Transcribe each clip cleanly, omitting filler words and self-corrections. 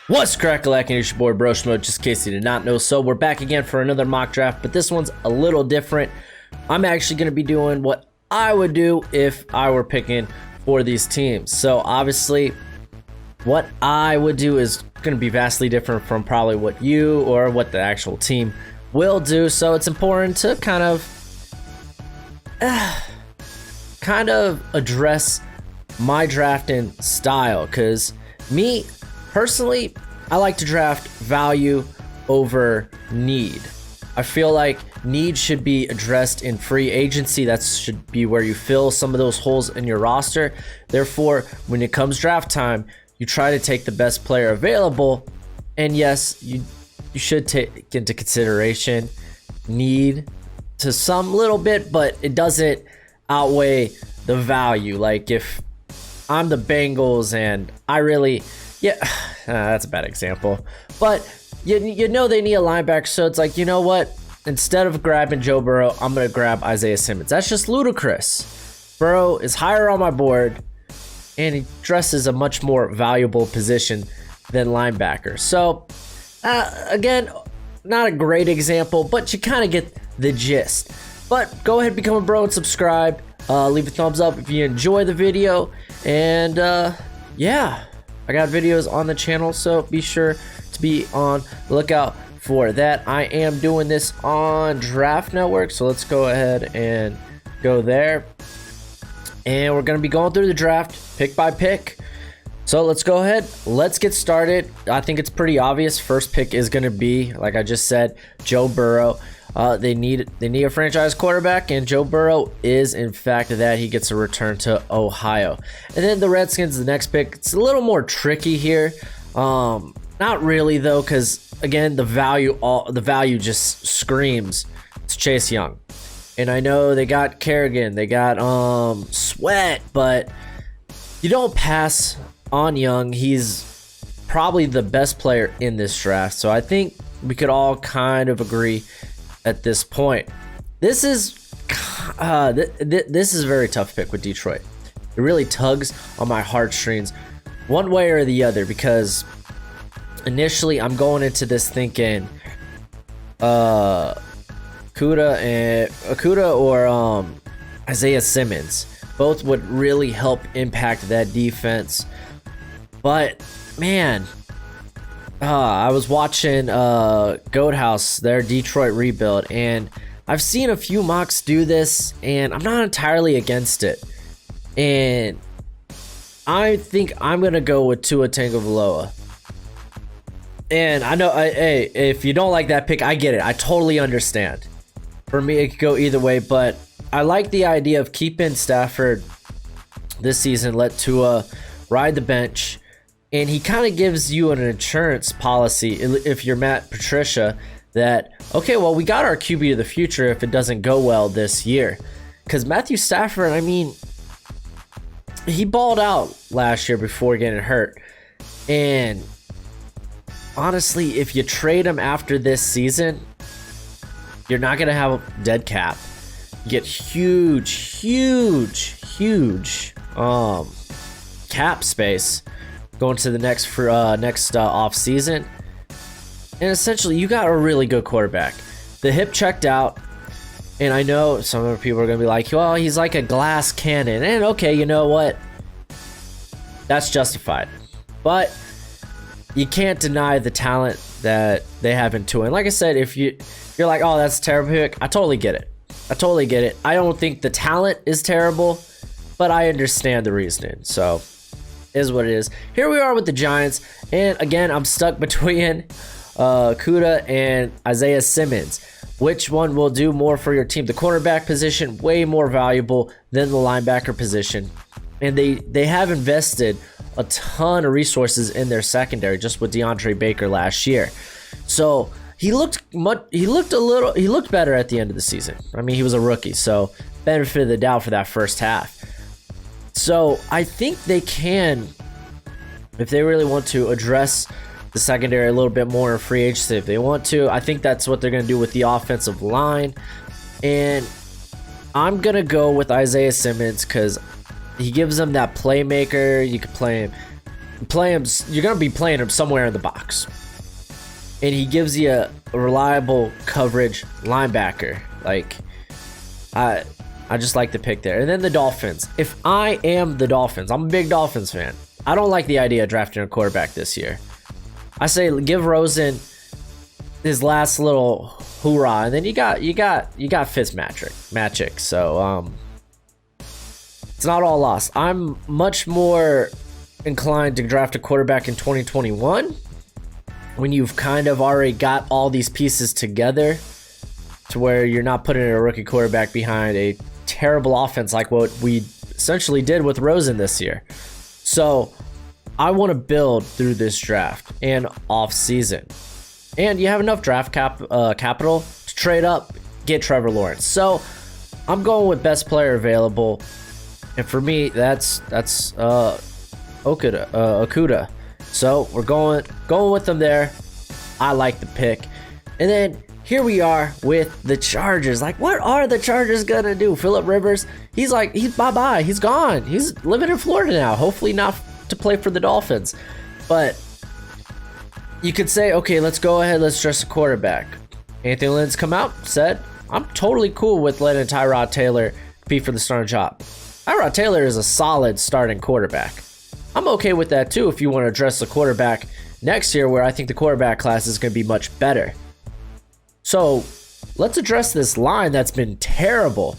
What's crack-a-lackin'? It's your boy Broshmo, just in case you did not know. So we're back again for another mock draft, but this one's a little different. I'm actually going to be doing what I would do if I were picking for these teams. So obviously, what I would do is going to be vastly different from probably what you or what the actual team will do. So it's important to kind of address my drafting style, because me personally, I like to draft value over need. I feel like need should be addressed in free agency. That should be where you fill some of those holes in your roster. Therefore, when it comes draft time, you try to take the best player available. And yes, you should take into consideration need to some little bit, but it doesn't outweigh the value. Like if I'm the Bengals and I really, that's a bad example, but you know they need a linebacker, so it's like, you know what? Instead of grabbing Joe Burrow, I'm gonna grab Isaiah Simmons. That's just ludicrous. Burrow is higher on my board, and he dresses a much more valuable position than linebacker. So again, not a great example, but you kind of get the gist. But go ahead, become a bro and subscribe. Leave a thumbs up if you enjoy the video, and yeah, I got videos on the channel, so be sure to be on the lookout for that. I am doing this on Draft Network, so let's go ahead and go there, and we're going to be going through the draft pick by pick. So let's go ahead, let's get started. I think it's pretty obvious. First pick is going to be, like I just said, Joe Burrow. They need a franchise quarterback, and Joe Burrow is in fact that. He gets a return to Ohio. And then the Redskins, the next pick, it's a little more tricky here. Not really though, because again, the value just screams it's Chase Young. And I know they got Kerrigan, they got Sweat, but you don't pass on Young. He's probably the best player in this draft. So I think we could all kind of agree at this point. This is this is a very tough pick with Detroit. It really tugs on my heartstrings one way or the other, because initially I'm going into this thinking Okuda or Isaiah Simmons both would really help impact that defense. But man, I was watching Goat House, their Detroit rebuild, and I've seen a few mocks do this, and I'm not entirely against it. And I think I'm gonna go with Tua Tagovailoa. And I know, hey, if you don't like that pick, I get it. I totally understand. For me, it could go either way, but I like the idea of keeping Stafford this season. Let Tua ride the bench. And he kind of gives you an insurance policy if you're Matt Patricia that, okay, well, we got our QB of the future if it doesn't go well this year. Because Matthew Stafford, I mean, he balled out last year before getting hurt. And honestly, if you trade him after this season, you're not going to have a dead cap. You get huge cap space going to the next off season, and essentially you got a really good quarterback. The hip checked out, and I know some other people are gonna be like, well, he's like a glass cannon, and okay, you know what, that's justified, but you can't deny the talent that they have in Tua. And like I said, if you're like, oh, that's a terrible pick, I totally get it. I don't think the talent is terrible, but I understand the reasoning. So is what it is. Here we are with the Giants, and again, I'm stuck between Kuda and Isaiah Simmons. Which one will do more for your team? The cornerback position, way more valuable than the linebacker position, and they have invested a ton of resources in their secondary just with DeAndre Baker last year. So he looked better at the end of the season. I mean, he was a rookie, so benefit of the doubt for that first half. So I think they can, if they really want to, address the secondary a little bit more in free agency. If they want to, I think that's what they're going to do with the offensive line. And I'm going to go with Isaiah Simmons because he gives them that playmaker. You can play him play him. You're gonna be playing him somewhere in the box, and he gives you a reliable coverage linebacker. Like, I just like the pick there. And then the Dolphins. If I am the Dolphins, I'm a big Dolphins fan. I don't like the idea of drafting a quarterback this year. I say give Rosen his last little hoorah, and then you got Fitzmagic. So it's not all lost. I'm much more inclined to draft a quarterback in 2021 when you've kind of already got all these pieces together to where you're not putting a rookie quarterback behind a terrible offense like what we essentially did with Rosen this year. So I want to build through this draft and off season, and you have enough draft capital to trade up, get Trevor Lawrence. So I'm going with best player available, and for me that's Okuda. So we're going with them there. I like the pick. And then here we are with the Chargers. Like, what are the Chargers gonna do? Phillip Rivers, he's bye-bye. He's gone. He's living in Florida now. Hopefully not to play for the Dolphins. But you could say, okay, let's go ahead. Let's dress a quarterback. Anthony Lynn's come out, said, I'm totally cool with letting Tyrod Taylor compete for the starting job. Tyrod Taylor is a solid starting quarterback. I'm okay with that too if you want to address the quarterback next year, where I think the quarterback class is going to be much better. So let's address this line that's been terrible.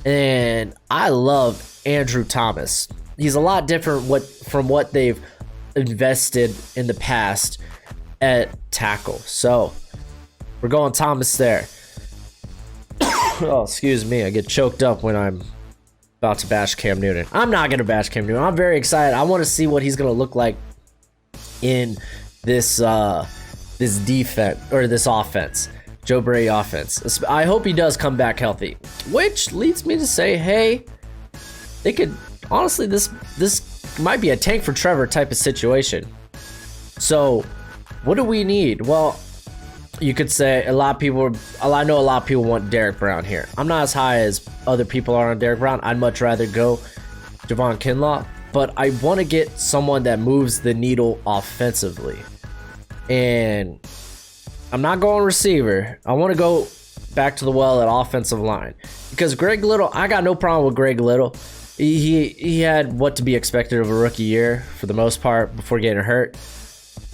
And I love Andrew Thomas. He's a lot different from what they've invested in the past at tackle. So we're going Thomas there. Oh, excuse me. I get choked up when I'm about to bash Cam Newton. I'm not going to bash Cam Newton. I'm very excited. I want to see what he's going to look like in this defense, or this offense. Joe Brady offense. I hope he does come back healthy, which leads me to say, hey, they could honestly, this might be a tank for Trevor type of situation. So what do we need? Well, you could say I know a lot of people want Derek Brown here. I'm not as high as other people are on Derek Brown. I'd much rather go Javon Kinlaw, but I want to get someone that moves the needle offensively. And I'm not going receiver. I want to go back to the well at offensive line, because Greg Little, I got no problem with Greg Little. He had what to be expected of a rookie year for the most part before getting hurt.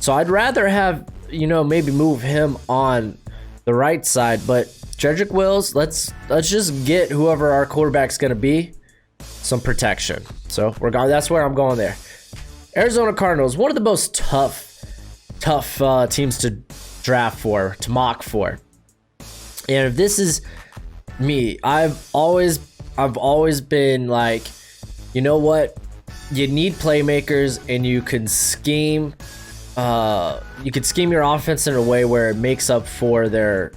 So I'd rather have, maybe move him on the right side. But Jedrick Wills, let's just get whoever our quarterback's going to be some protection. So that's where I'm going there. Arizona Cardinals, one of the most tough teams to draft for, to mock for. And if this is me, I've always been like, you know what, you need playmakers, and you can scheme your offense in a way where it makes up for their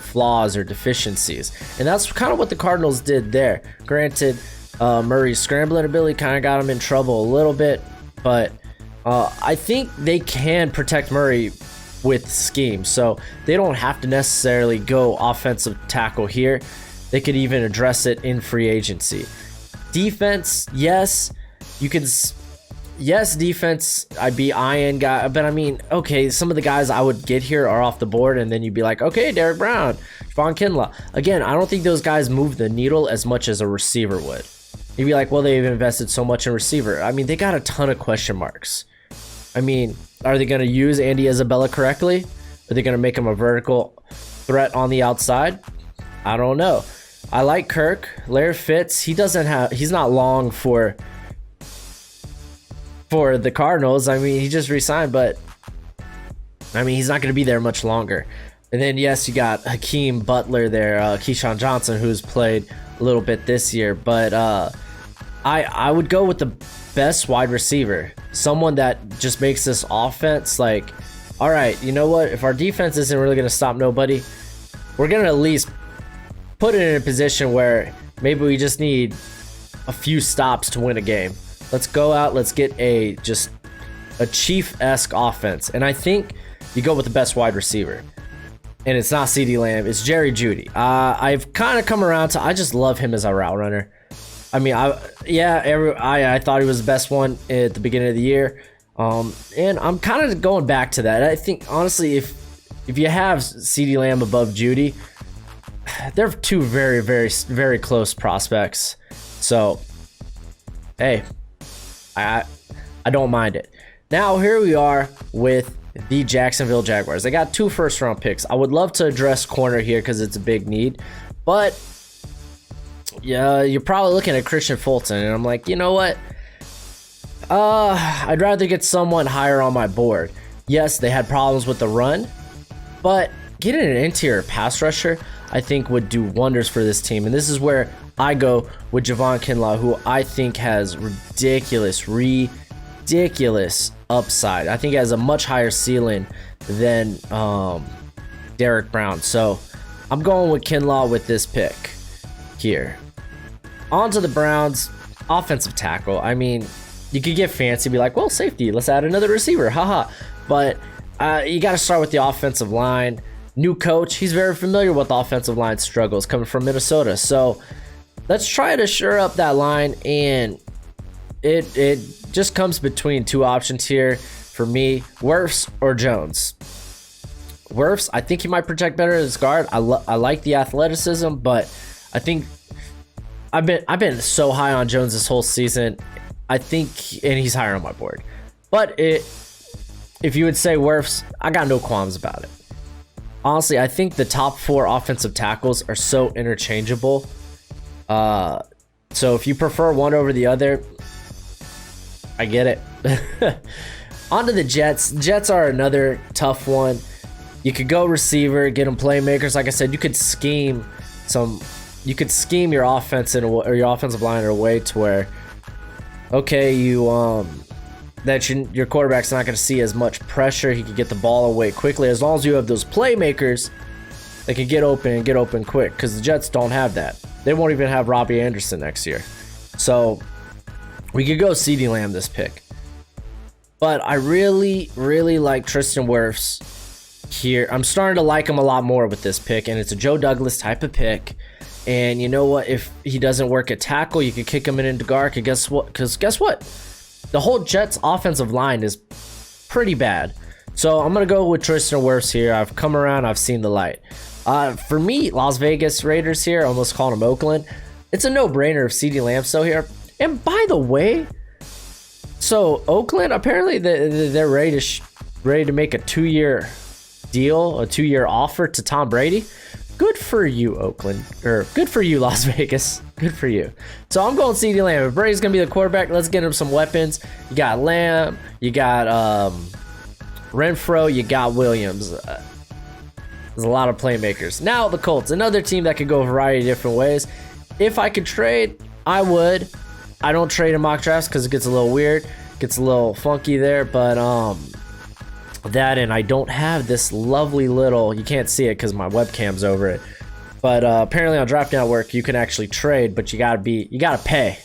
flaws or deficiencies. And that's kind of what the Cardinals did there. Granted, Murray's scrambling ability kind of got him in trouble a little bit, but I think they can protect Murray with scheme, so they don't have to necessarily go offensive tackle here. They could even address it in free agency. Defense, yes, defense, I'd be eyeing guy, but I mean, okay, some of the guys I would get here are off the board, and then you'd be like, okay, Derek Brown, Javon Kinlaw. Again, I don't think those guys move the needle as much as a receiver would. You'd be like, well, they've invested so much in receiver. I mean, they got a ton of question marks. I mean, are they going to use Andy Isabella correctly? Are they going to make him a vertical threat on the outside? I don't know. I like Kirk. Larry Fitz, he's not long for the Cardinals. I mean, he just resigned, but I mean, he's not going to be there much longer. And then, yes, you got Hakeem Butler there, Keyshawn Johnson, who's played a little bit this year. But I would go with the best wide receiver, someone that just makes this offense like, all right, you know what? If our defense isn't really going to stop nobody, we're going to at least put it in a position where maybe we just need a few stops to win a game. Let's go out. Let's get a Chief-esque offense. And I think you go with the best wide receiver. And it's not CeeDee Lamb. It's Jerry Jeudy. I've kind of come around to, I just love him as a route runner. I mean, I thought he was the best one at the beginning of the year, and I'm kind of going back to that. I think honestly, if you have CeeDee Lamb above Judy, they're two very, very, very close prospects. So, hey, I don't mind it. Now here we are with the Jacksonville Jaguars. They got 2 first-round picks. I would love to address corner here because it's a big need, but yeah, you're probably looking at Christian Fulton, and I'm like, you know what? I'd rather get someone higher on my board. Yes, they had problems with the run, but getting an interior pass rusher, I think, would do wonders for this team. And this is where I go with Javon Kinlaw, who I think has ridiculous upside. I think he has a much higher ceiling than Derek Brown. So I'm going with Kinlaw with this pick here. On to the Browns, offensive tackle. I mean, you could get fancy, be like, well, safety, let's add another receiver, haha. But you got to start with the offensive line. New coach, he's very familiar with offensive line struggles coming from Minnesota. So let's try to shore up that line, and it just comes between 2 options here for me, Wirfs or Jones. Wirfs, I think he might protect better as guard. I like the athleticism, but I think I've been so high on Jones this whole season. I think, and he's higher on my board. But if you would say Wirfs, I got no qualms about it. Honestly, I think the top 4 offensive tackles are so interchangeable. So if you prefer one over the other, I get it. On to the Jets. Jets are another tough one. You could go receiver, get them playmakers. Like I said, you could scheme your offense or your offensive line in a way to where, okay, your quarterback's not going to see as much pressure. He could get the ball away quickly as long as you have those playmakers. They can get open quick, because the Jets don't have that. They won't even have Robbie Anderson next year. So we could go CeeDee Lamb this pick. But I really, really like Tristan Wirfs here. I'm starting to like him a lot more with this pick, and it's a Joe Douglas type of pick. And you know what? If he doesn't work at tackle, you could kick him into guard. Because guess what? The whole Jets offensive line is pretty bad. So I'm going to go with Tristan Wirfs here. I've come around. I've seen the light. For me, Las Vegas Raiders here, almost calling them Oakland. It's a no-brainer if CeeDee Lamb's still here. And by the way, so Oakland, apparently they're ready to make a 2-year deal, a 2-year offer to Tom Brady. Good for you, Oakland. Or good for you, Las Vegas. Good for you. So I'm going CeeDee Lamb. If Brady's going to be the quarterback, let's get him some weapons. You got Lamb. You got Renfro. You got Williams. There's a lot of playmakers. Now the Colts. Another team that could go a variety of different ways. If I could trade, I would. I don't trade in mock drafts because it gets a little weird. Gets a little funky there. But that, and I don't have this lovely little, you can't see it because my webcam's over it, but apparently on Draft Network you can actually trade, but you gotta pay,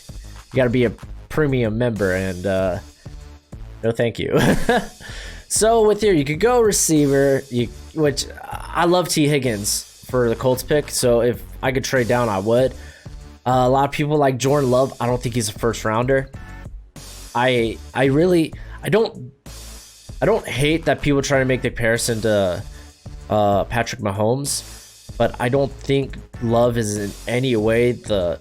you gotta be a premium member, and no thank you. So with here, you could go receiver, which I love T. Higgins for the Colts pick, so if I could trade down, I would. A lot of people like Jordan Love. I don't think he's a first rounder. I don't hate that people try to make the comparison to Patrick Mahomes, but I don't think Love is in any way the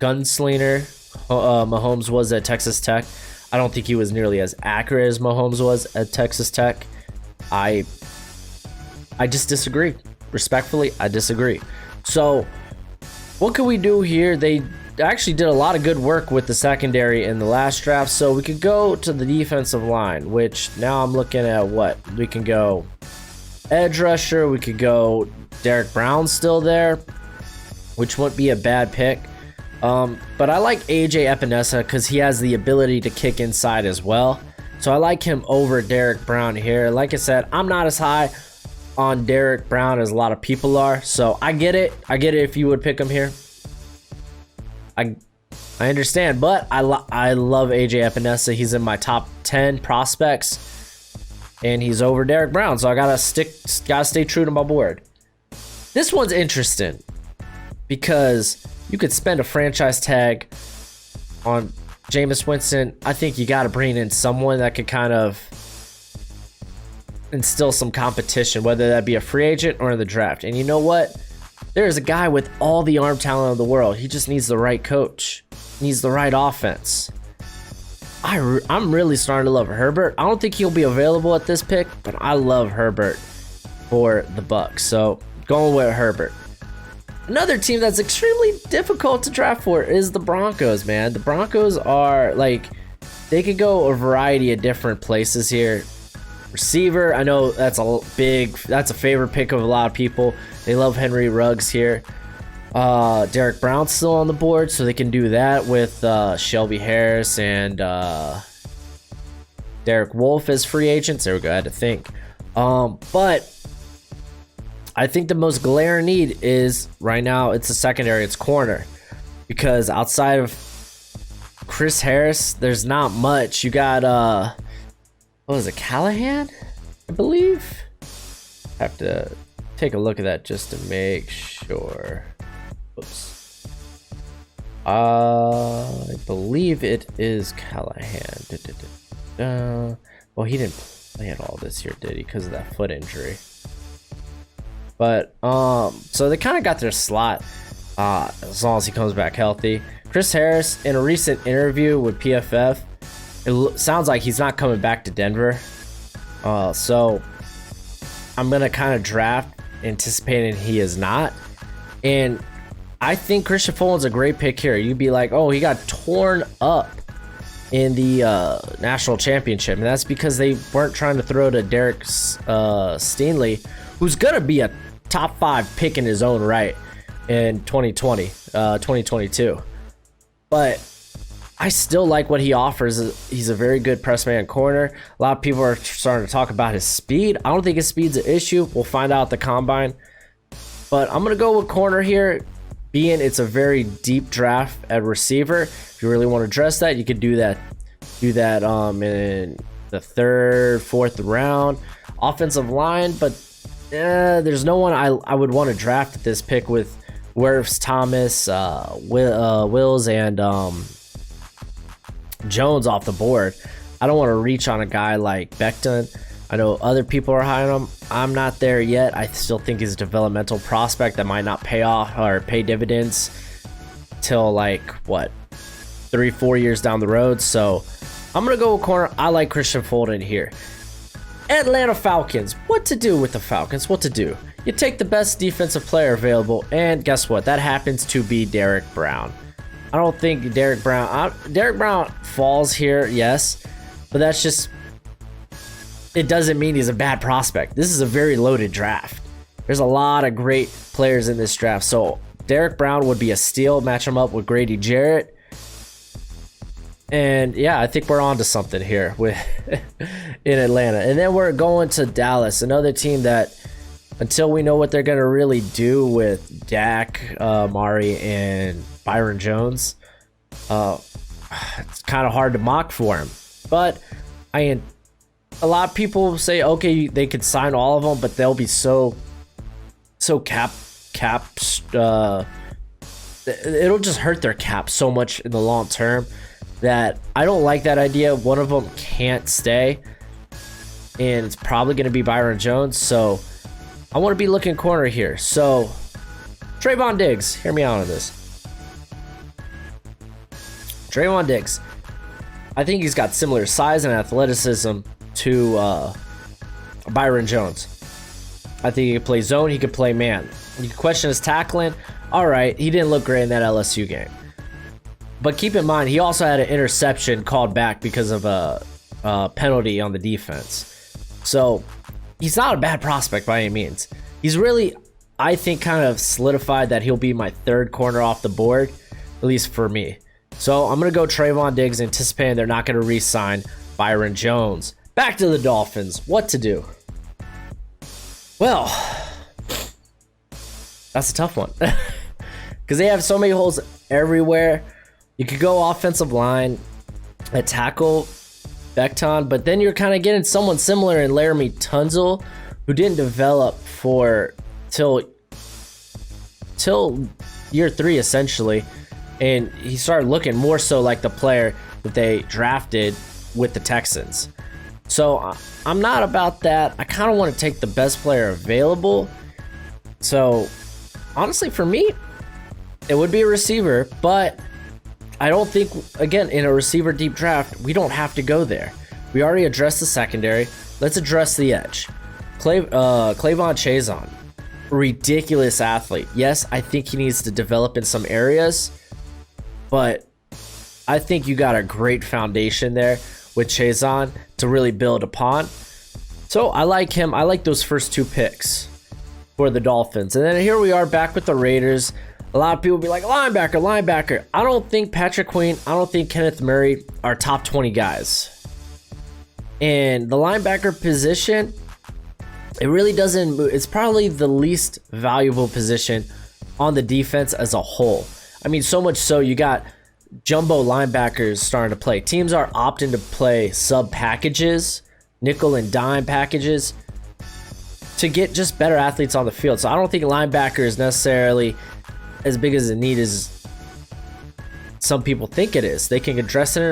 gunslinger Mahomes was at Texas Tech. I don't think he was nearly as accurate as Mahomes was at Texas Tech. I just disagree. Respectfully, I disagree. So what can we do here? They actually did a lot of good work with the secondary in the last draft, so we could go to the defensive line, which now I'm looking at what we can go. Edge rusher, we could go Derek Brown still there, which wouldn't be a bad pick. But I like AJ Epinesa because he has the ability to kick inside as well, so I like him over Derek Brown here. Like I said, I'm not as high on Derek Brown as a lot of people are, so I get it if you would pick him here. I understand, but I love AJ Epinesa. He's in my top 10 prospects, and he's over Derek Brown, so I gotta stay true to my board. This one's interesting because you could spend a franchise tag on Jameis Winston, I think you got to bring in someone that could kind of instill some competition, whether that be a free agent or in the draft. And you know what? There's a guy with all the arm talent of the world. He just needs the right coach, needs the right offense. I'm really starting to love Herbert. I don't think he'll be available at this pick, but I love Herbert for the Bucs. So going with Herbert. Another team that's extremely difficult to draft for is the Broncos, man. The Broncos are like, they could go a variety of different places here. Receiver, I know that's a favorite pick of a lot of people. They love Henry Ruggs here. Derek Brown's still on the board, so they can do that with Shelby Harris and Derek Wolfe as free agents. There we go, I had to think. But I think the most glaring need is right now it's a secondary, it's corner. Because outside of Chris Harris, there's not much. You got what was it, Callahan? I believe. Have to take a look at that just to make sure. Oops. I believe it is Callahan. Well, he didn't play at all this year, did he? Because of that foot injury. But so they kind of got their slot as long as he comes back healthy. Chris Harris, in a recent interview with PFF, it sounds like he's not coming back to Denver. So I'm gonna kind of draft anticipating he is not. And I think Christian Fulton's a great pick here. You'd be like, oh, he got torn up in the national championship, and that's because they weren't trying to throw to Derek Stingley, who's gonna be a top 5 pick in his own right in 2022. But I still like what he offers. He's a very good press man corner. A lot of people are starting to talk about his speed. I don't think his speed's an issue. We'll find out at the combine. But I'm going to go with corner here, being it's a very deep draft at receiver. If you really want to address that, you could do that in the 3rd, 4th round. Offensive line, but there's no one I would want to draft at this pick with Wirfs, Thomas, Wills, and Jones off the board. I don't want to reach on a guy like Becton. I know other people are high on him. I'm not there yet. I still think he's a developmental prospect that might not pay off or pay dividends till like 3-4 years down the road. So I'm gonna go with corner. I like Christian Fulton here. Atlanta Falcons. What to do with the Falcons? What to do? You take the best defensive player available, and guess what? That happens to be Derek Brown. I don't think Derek Brown falls here, yes, but that's just, it doesn't mean he's a bad prospect. This is a very loaded draft. There's a lot of great players in this draft, so Derek Brown would be a steal. Match him up with Grady Jarrett. And yeah, I think we're on to something here with in Atlanta. And then we're going to Dallas, another team that, until we know what they're going to really do with Dak, Mari, and Byron Jones, it's kind of hard to mock for him. But a lot of people say, okay, they could sign all of them, but they'll be so it'll just hurt their cap so much in the long term that I don't like that idea. One of them can't stay, and it's probably going to be Byron Jones. So I want to be looking corner here. So Trayvon Diggs, hear me out on this. Trayvon Diggs, I think he's got similar size and athleticism to Byron Jones. I think he could play zone, he could play man. You can question his tackling. All right, he didn't look great in that LSU game. But keep in mind, he also had an interception called back because of a penalty on the defense. So he's not a bad prospect by any means. He's really, I think, kind of solidified that he'll be my 3rd corner off the board, at least for me. So I'm going to go Trayvon Diggs, anticipating they're not going to re-sign Byron Jones. Back to the Dolphins. What to do? Well, that's a tough one. Because they have so many holes everywhere. You could go offensive line, a tackle, Becton, but then you're kind of getting someone similar in Laramie Tunzel, who didn't develop till year 3 essentially, and he started looking more so like the player that they drafted with the Texans. So I'm not about that. I kind of want to take the best player available. So honestly, for me, it would be a receiver, but I don't think, again, in a receiver deep draft, we don't have to go there. We already addressed the secondary. Let's address the edge. Clavon Chaisson, ridiculous athlete. Yes, I think he needs to develop in some areas, but I think you got a great foundation there with Chaisson to really build upon. So I like him. I like those first 2 picks for the Dolphins. And then here we are back with the Raiders. A lot of people be like, linebacker. I don't think Patrick Queen, I don't think Kenneth Murray are top 20 guys. And the linebacker position, it really doesn't move. It's probably the least valuable position on the defense as a whole. I mean, so much so you got jumbo linebackers starting to play. Teams are opting to play sub packages, nickel and dime packages, to get just better athletes on the field. So I don't think linebacker is necessarily as big as a need as some people think it is. They can address it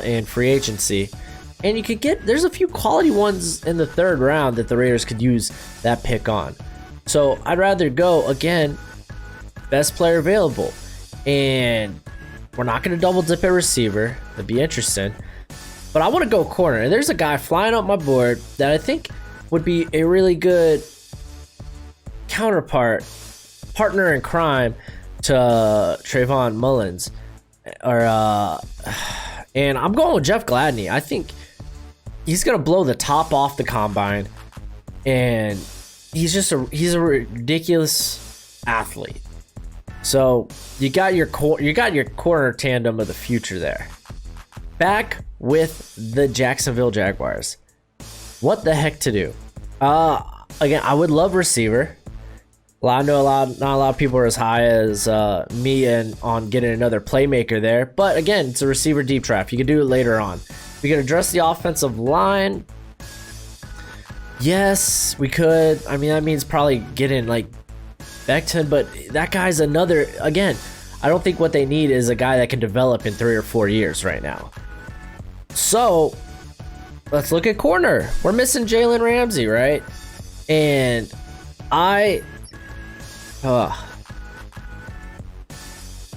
in free agency. And you could get, there's a few quality ones in the 3rd round that the Raiders could use that pick on. So I'd rather go, again, best player available. And we're not going to double dip at receiver. That'd be interesting. But I want to go corner. And there's a guy flying up my board that I think would be a really good partner in crime to Trayvon Mullins. And I'm going with Jeff Gladney. I think he's going to blow the top off the combine. And he's a ridiculous athlete. So you got your corner tandem of the future there. Back with the Jacksonville Jaguars. What the heck to do? Again, I would love receiver. I know not a lot of people are as high as me and on getting another playmaker there. But again, it's a receiver deep draft. You can do it later on. We can address the offensive line. Yes, we could. I mean, that means probably getting like Becton, but that guy's another, again, I don't think what they need is a guy that can develop in 3 or 4 years right now. So let's look at corner. We're missing Jalen Ramsey, right? And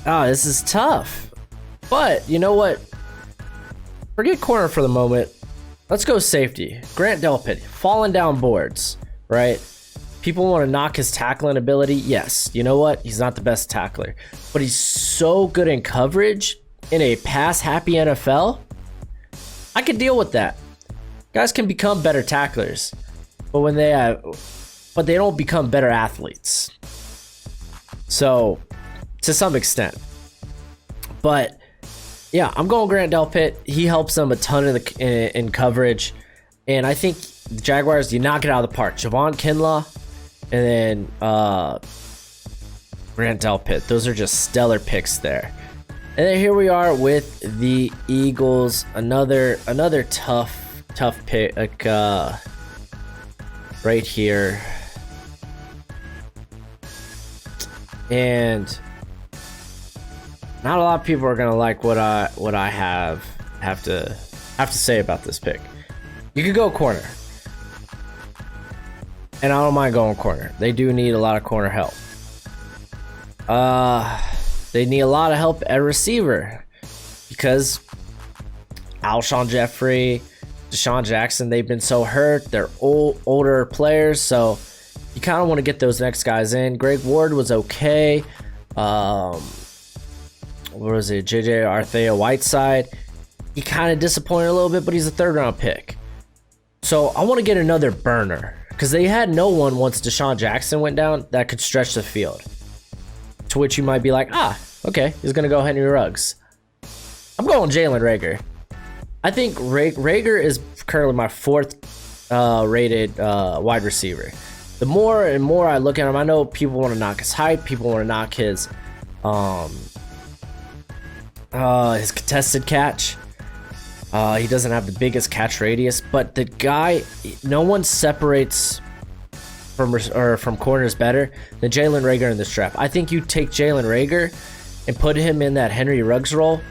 this is tough. But you know what? Forget corner for the moment. Let's go safety. Grant Delpit, falling down boards, right? People want to knock his tackling ability. Yes, you know what? He's not the best tackler, but he's so good in coverage in a pass-happy NFL. I could deal with that. Guys can become better tacklers, but they don't become better athletes. So, to some extent. But yeah, I'm going Grant Delpit. He helps them a ton in coverage, and I think the Jaguars, you knock it out of the park. Javon Kinlaw, and then Grant Delpit. Those are just stellar picks there. And then here we are with the Eagles. Another tough pick right here. And not a lot of people are gonna like what I have to say about this pick. You could go corner, and I don't mind going corner. They do need a lot of corner help. They need a lot of help at receiver because Alshon Jeffrey, Deshaun Jackson, they've been so hurt. They're older players, so you kind of want to get those next guys in. Greg Ward was okay. What was it? JJ Arthea-Whiteside. He kind of disappointed a little bit, but he's a 3rd round pick. So I want to get another burner because they had no one once Deshaun Jackson went down that could stretch the field. To which you might be like, okay, he's going to go Henry Ruggs. I'm going Jalen Reagor. I think Reagor is currently my 4th rated wide receiver. The more and more I look at him, I know people want to knock his height, people want to knock his contested catch. He doesn't have the biggest catch radius, but the guy, no one separates from corners better than Jalen Reagor in this draft. I think you take Jalen Reagor and put him in that Henry Ruggs role,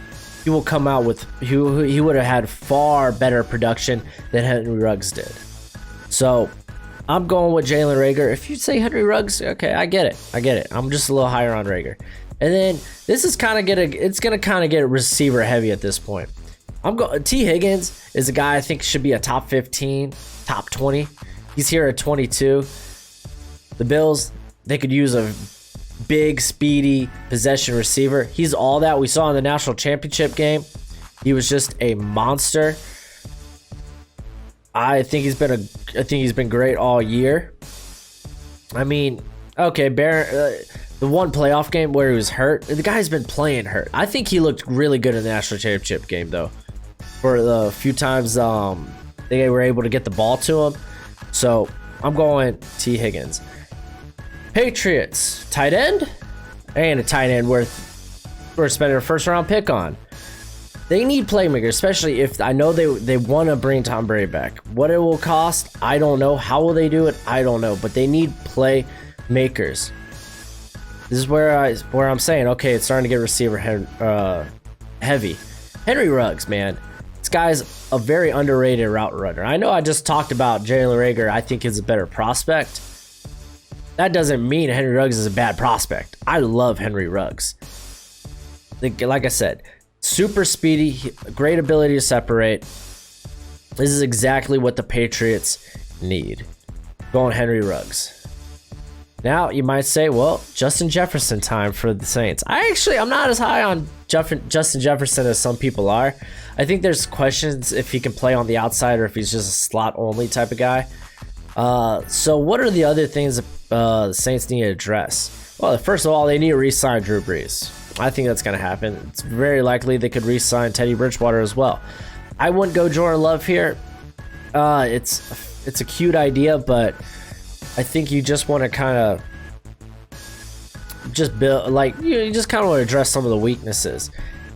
he will come out with he would have had far better production than Henry Ruggs did. So I'm going with Jalen Reagor. If you say Henry Ruggs, okay, I get it. I'm just a little higher on Reagor. And then this is kind of get receiver heavy at this point. T. Higgins is a guy I think should be a top 15, top 20. He's here at 22. The Bills, they could use a big, speedy possession receiver. He's all that we saw in the national championship game. He was just a monster. I think he's been great all year. I mean, okay, the one playoff game where he was hurt, the guy's been playing hurt. I think he looked really good in the national championship game, though, for the few times they were able to get the ball to him. So I'm going T. Higgins. Patriots, tight end? And a tight end worth spending a first-round pick on. They need playmakers, especially if I know they want to bring Tom Brady back. What it will cost, I don't know. How will they do it? I don't know. But they need playmakers. This is where I'm saying, okay, it's starting to get receiver heavy. Henry Ruggs, man. This guy's a very underrated route runner. I know I just talked about Jalen Reagor. I think is a better prospect. That doesn't mean Henry Ruggs is a bad prospect. I love Henry Ruggs. Like I said, super speedy, great ability to separate. This is exactly what the Patriots need. Going Henry Ruggs. Now you might say, well, Justin Jefferson time for the Saints. I'm not as high on Justin Jefferson as some people are. I think there's questions if he can play on the outside or if he's just a slot only type of guy. So what are the other things the Saints need to address? Well, first of all, they need to re-sign Drew Brees. I think that's going to happen. It's very likely they could re-sign Teddy Bridgewater as well. I wouldn't go Jordan Love here. It's a cute idea, but I think you just want to kind of just build, like, you just kind of want to address some of the weaknesses.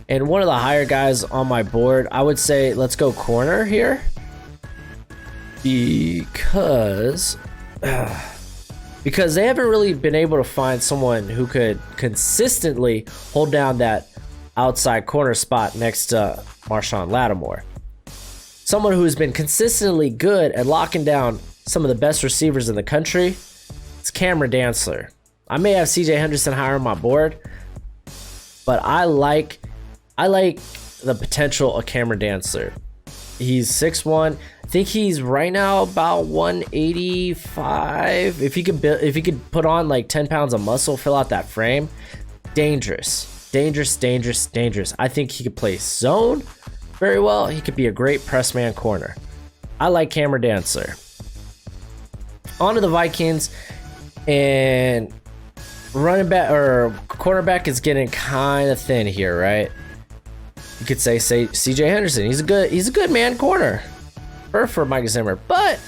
And one of the higher guys on my board, I would say let's go corner here. Because they haven't really been able to find someone who could consistently hold down that outside corner spot next to Marshawn Lattimore. Someone who's been consistently good at locking down some of the best receivers in the country. It's Cameron Dantzler. I may have CJ Henderson higher on my board, but I like the potential of Cameron Dantzler. He's 6'1". I think he's right now about 185. If he could put on like 10 pounds of muscle, fill out that frame, dangerous. I think he could play zone very well. He could be a great press man corner. I like Cameron Dantzler. On to the Vikings, and running back or quarterback is getting kind of thin here, right? You could say CJ Henderson. He's a good man corner for Mike Zimmer, but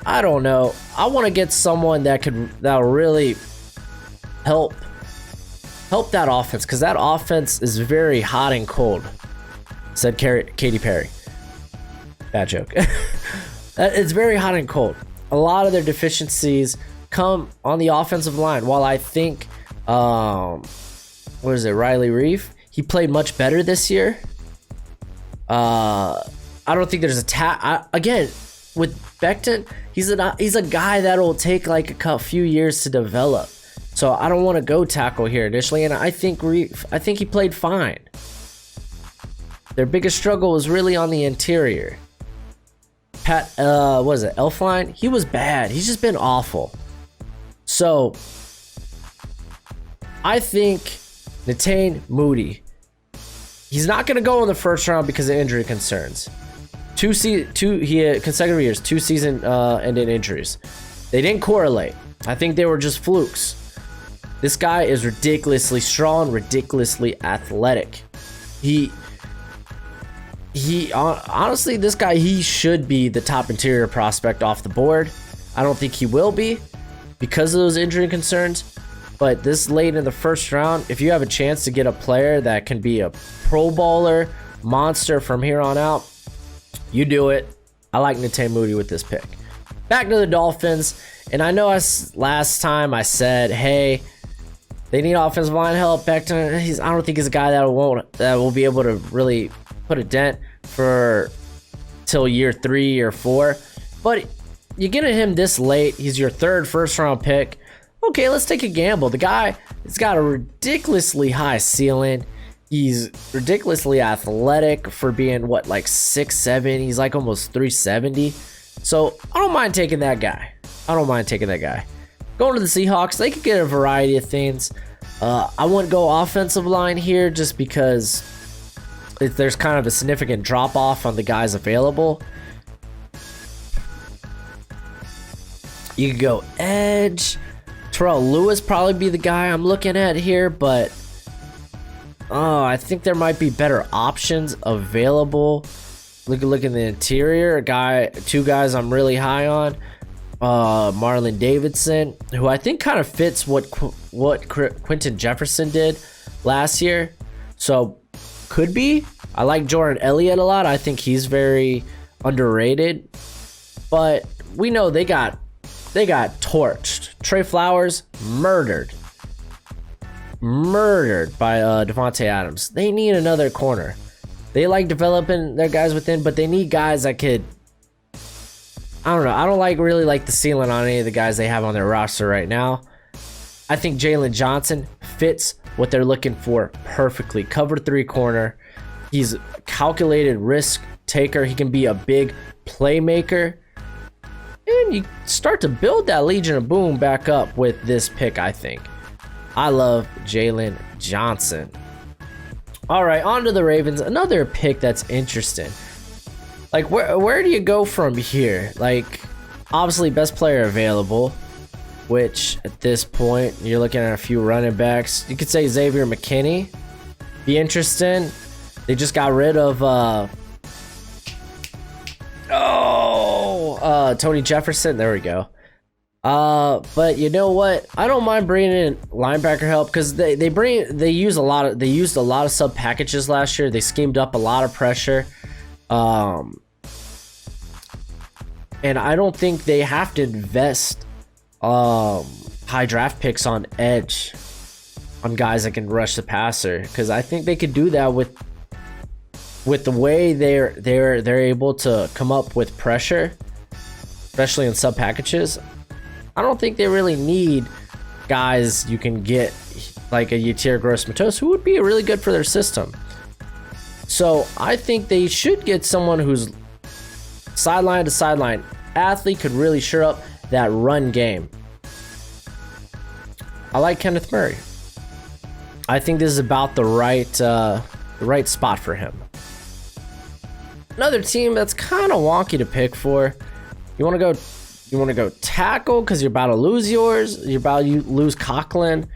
I don't know. I want to get someone that'll really help that offense, because that offense is very hot and cold. Said Katy Perry. Bad joke. It's very hot and cold. A lot of their deficiencies come on the offensive line. While I think, Riley Reef, he played much better this year. I don't think there's again, with Becton, he's a guy that'll take like a few years to develop. So I don't want to go tackle here initially, and I think he played fine. Their biggest struggle was really on the interior. Elfline? He was bad. He's just been awful. So I think Netane Moody, he's not going to go in the first round because of injury concerns. He had consecutive years, 2 season-ending injuries. They didn't correlate. I think they were just flukes. This guy is ridiculously strong, ridiculously athletic. Honestly, this guy, he should be the top interior prospect off the board. I don't think he will be because of those injury concerns. But this late in the first round, if you have a chance to get a player that can be a Pro Bowler monster from here on out, you do it. I like Netane Moody with this pick. Back to the Dolphins. And I know last time I said, hey, They need offensive line help. Becton, I don't think he's a guy that will be able to really put a dent for till year 3 or 4. But you get at him this late. He's your 3rd first-round pick. Okay, let's take a gamble. The guy has got a ridiculously high ceiling. He's ridiculously athletic for being, what, like 6'7". He's like almost 370. So I don't mind taking that guy. Going to the Seahawks, they could get a variety of things. I wouldn't go offensive line here just because there's kind of a significant drop-off on the guys available. You could go edge. Terrell Lewis probably be the guy I'm looking at here, but I think there might be better options available. Look in the interior. Two guys I'm really high on. Marlon Davidson, who I think kind of fits what Quentin Jefferson did last year. So could be. I like Jordan Elliott a lot. I think he's very underrated. But we know they got torched. Trey Flowers murdered by Devontae Adams. They need another corner. They like developing their guys within, but they need guys that could. I don't know. I don't really like the ceiling on any of the guys they have on their roster right now. I think Jalen Johnson fits what they're looking for perfectly. Cover 3 corner. He's a calculated risk taker. He can be a big playmaker. And you start to build that Legion of Boom back up with this pick, I think. I love Jalen Johnson. All right, on to the Ravens. Another pick that's interesting. Like, where do you go from here? Like, obviously, best player available, which at this point, you're looking at a few running backs. You could say Xavier McKinney. Be interesting. They just got rid of Tony Jefferson. There we go. But you know what? I don't mind bringing in linebacker help because they used a lot of sub packages last year. They schemed up a lot of pressure. And I don't think they have to invest high draft picks on edge on guys that can rush the passer, because I think they could do that with the way they're able to come up with pressure, especially in sub packages. I don't think they really need guys you can get like a Yatir Gross-Matos, who would be really good for their system. So I think they should get someone who's sideline to sideline athlete, could really shore up that run game. I like Kenneth Murray. I think this is about the right spot for him. Another team that's kind of wonky to pick for. You want to go tackle because you're about to lose yours. You're about to lose Coughlin.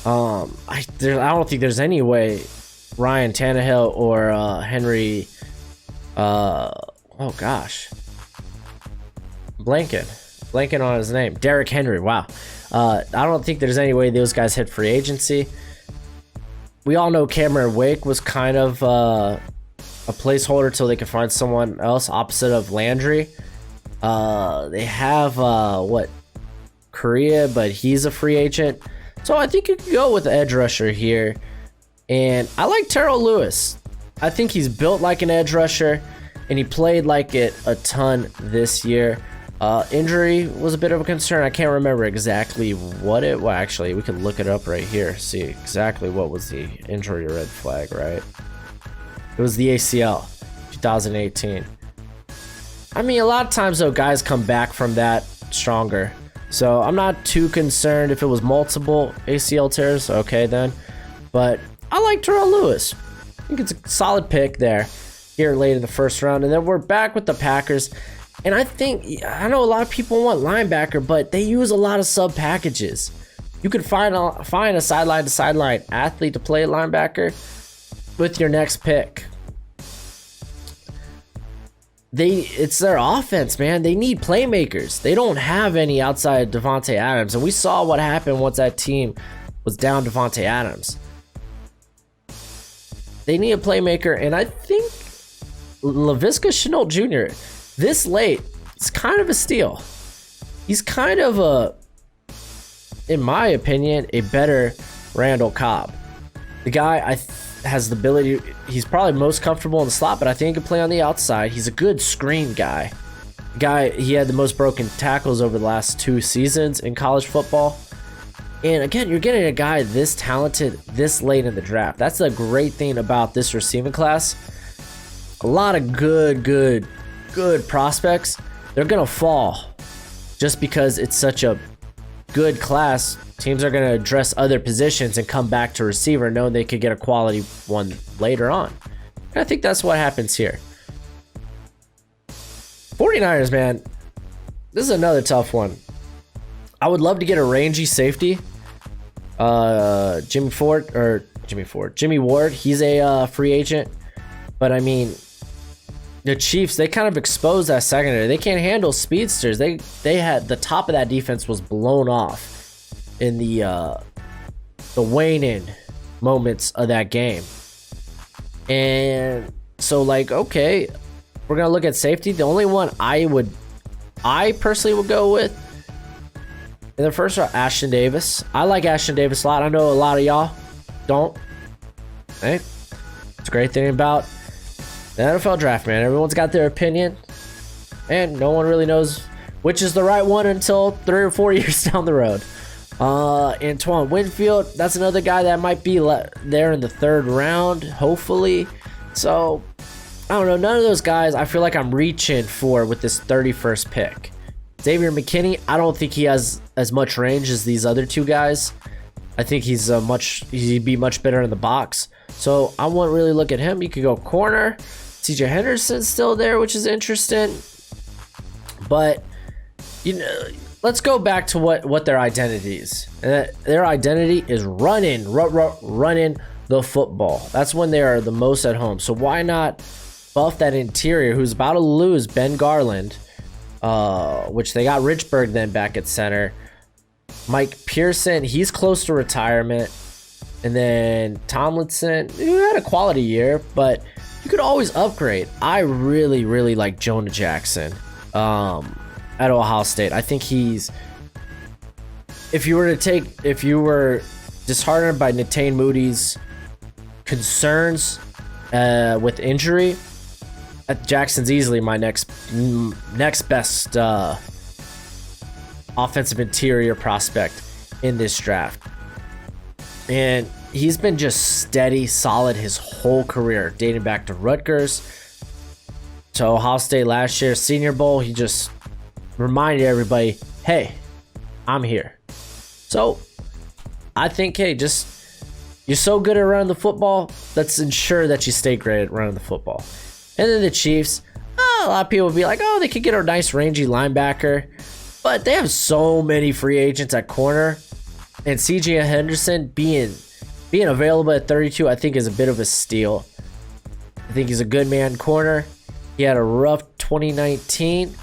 I don't think there's any way Ryan Tannehill or Henry. Oh gosh, blanking on his name. Derrick Henry. Wow. I don't think there's any way those guys hit free agency. We all know Cameron Wake was kind of a placeholder till they could find someone else opposite of Landry. They have Korea, but he's a free agent. So I think you could go with the edge rusher here. And I like Terrell Lewis. I think he's built like an edge rusher, and he played like it a ton this year. Injury was a bit of a concern. I can't remember exactly what it was. Actually, we can look it up right here, see exactly what was the injury red flag, right? It was the ACL, 2018. I mean, a lot of times, though, guys come back from that stronger. So I'm not too concerned if it was multiple ACL tears. Okay, then. But I like Terrell Lewis. I think it's a solid pick there here late in the first round. And then we're back with the Packers. And I know a lot of people want linebacker, but they use a lot of sub packages. You could find a sideline to sideline athlete to play linebacker with your next pick. It's their offense, man. They need playmakers. They don't have any outside Devontae Adams, and we saw what happened once that team was down Devontae Adams. They need a playmaker, and I think Laviska Shenault Jr. this late is kind of a steal. He's kind of in my opinion, a better Randall Cobb. The guy has the ability, he's probably most comfortable in the slot, but I think he can play on the outside. He's a good screen guy. He had the most broken tackles over the last 2 seasons in college football. And again, you're getting a guy this talented this late in the draft. That's the great thing about this receiving class. A lot of good prospects. They're gonna fall just because it's such a good class. Teams are gonna address other positions and come back to receiver, knowing they could get a quality one later on. And I think that's what happens here. 49ers, man, this is another tough one. I would love to get a rangy safety. Jimmy Ward, he's a free agent. But I mean, the Chiefs, they kind of exposed that secondary. They can't handle speedsters. They had the top of that defense was blown off in the waning moments of that game. And so, like, okay, we're gonna look at safety. The only one I personally would go with in the first round, Ashton Davis. I like Ashton Davis a lot. I know a lot of y'all don't. Hey, it's a great thing about the NFL draft, man. Everyone's got their opinion, and no one really knows which is the right one until 3 or 4 years down the road. Antoine Winfield, that's another guy that might be there in the 3rd round, hopefully. So, I don't know. None of those guys I feel like I'm reaching for with this 31st pick. Xavier McKinney, I don't think he has as much range as these other 2 guys. I think he'd be much better in the box. So I wouldn't really look at him. You could go corner. CJ Henderson's still there, which is interesting. But, you know, let's go back to what their identity is. And their identity is running the football. That's when they are the most at home. So why not buff that interior, who's about to lose Ben Garland, which they got Richburg then back at center. Mike Pearson, he's close to retirement. And then Tomlinson, who had a quality year, but you could always upgrade. I really like Jonah Jackson at Ohio State. I think if you were disheartened by Netane Moody's concerns with injury, Jackson's easily my next best offensive interior prospect in this draft. And he's been just steady, solid his whole career, dating back to Rutgers, to Ohio State last year, Senior Bowl. He just reminded everybody, hey, I'm here. So I think, hey, you're so good at running the football, let's ensure that you stay great at running the football. And then the Chiefs, a lot of people would be like, oh, they could get a nice rangy linebacker. But they have so many free agents at corner. And CJ Henderson being available at 32, I think is a bit of a steal. I think he's a good man corner. He had a rough 2019,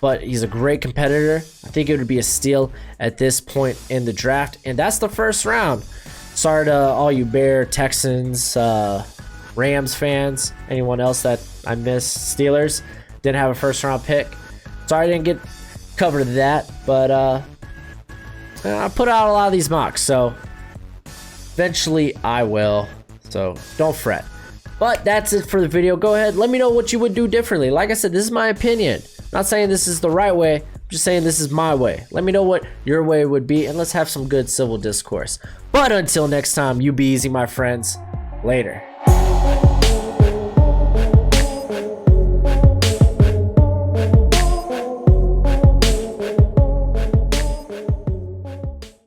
but he's a great competitor. I think it would be a steal at this point in the draft. And that's the first round. Sorry to all you Bear, Texans, Rams fans, anyone else that I missed. Steelers didn't have a first round pick. Sorry I didn't get covered that, but I put out a lot of these mocks, so eventually I will. So don't fret. But that's it for the video. Go ahead, let me know what you would do differently. Like I said, this is my opinion. I'm not saying this is the right way. I'm just saying this is my way. Let me know what your way would be, and let's have some good civil discourse. But until next time, you be easy, my friends. Later.